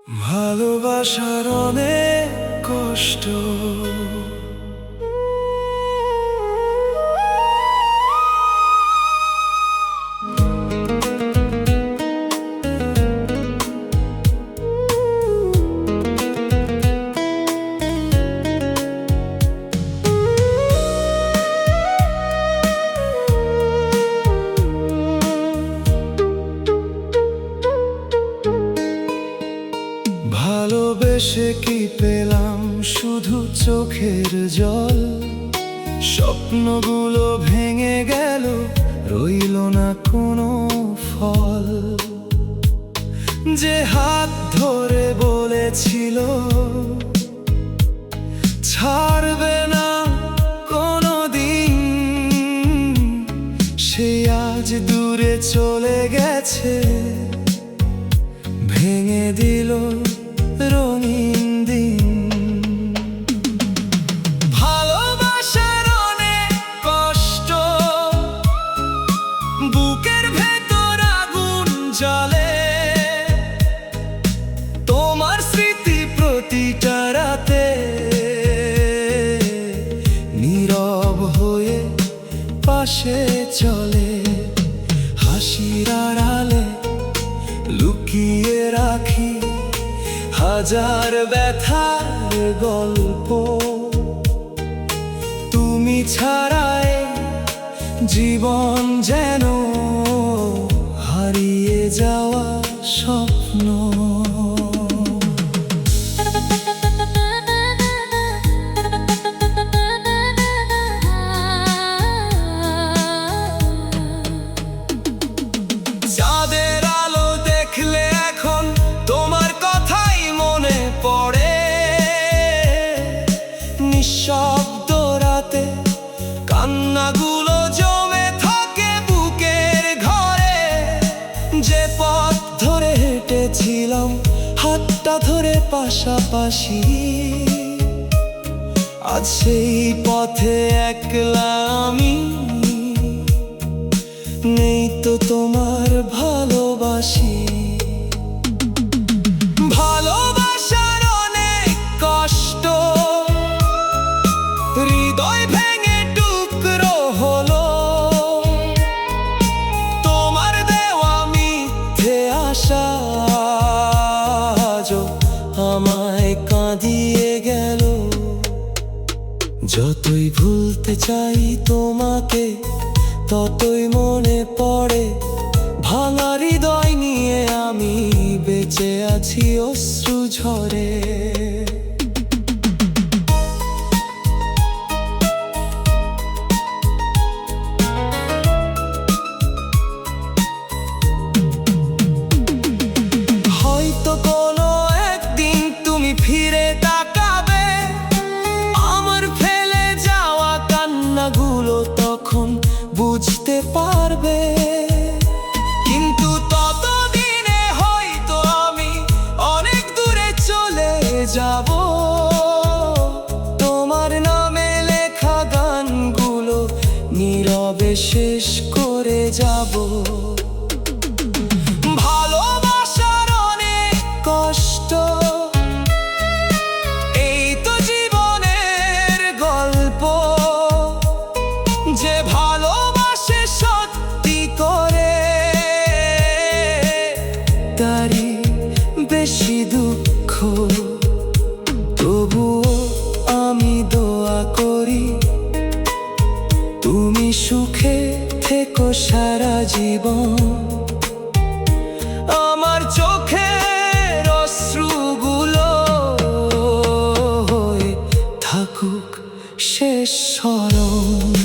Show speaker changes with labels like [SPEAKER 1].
[SPEAKER 1] ভালোবাসার অনেক কষ্ট, ভালোবেসে কি পেলাম শুধু চোখের জল। স্বপ্নগুলো ভেঙে গেল, রইল না কোনো ফল। যে হাত ধরে বলেছিল ছাড়বে না কোনো দিন, সে আজ দূরে চলে গেছে, ভেঙে দিল রঙিন দিন। ভালোবাসার অনেক কষ্ট, বুকের ভেতর আগুন জ্বলে। তোমার স্মৃতি প্রতিটা রাতে নীরব হয়ে পাশে চলে। হাসির আড়ালে লুকিয়ে রাখি হাজার ব্যথার গল্প। তুমি ছাড়াই জীবন যেন হারিয়ে যাওয়া স্বপ্ন। চাঁদের আলো দেখলে এখন তোমার কথাই মনে পড়ে। নিঃশব্দ রাতে কান্নাগুলো জমে থাকে বুকের ঘরে। যে পথ ধরে হেঁটেছিলাম হাতটা ধরে পাশাপাশি, আজ সেই পথে একলা আমি। নেই তো তোমার ভালোবাসি। ভালোবাসার অনেক কষ্ট, হৃদয় ভেঙে টুকরো হলো। তোমার দেওয়া মিথ্যে আশা আজও আমায় কাঁদিয়ে গেল। যতই ভুলতে চাই তোমাকে ততই মনে পড়ে। ভাঙা হৃদয় নিয়ে আমি বেঁচে আছি অশ্রু ঝরে। হয়তো কোনো একদিন তুমি ফিরে তাকাবে, আমার ফেলে যাওয়া কান্নাগুলো তখন বুঝতে পারবে। কিন্তু ততদিনে হয়তো আমি অনেক দূরে চলে যাব। তোমার নামে লেখা গানগুলো নীরবে শেষ করে যাব। ভালোবাসার অনেক কষ্ট, এই তো জীবনের গল্প। যে ভালোবাসে সত্যি করে তারই বেশি দুঃখ। তবুও আমি দোয়া করি তুমি সুখে থেকো সারা জীবন। আমার চোখের অশ্রুগুলো হয়ে থাকুক শেষ স্মরণ।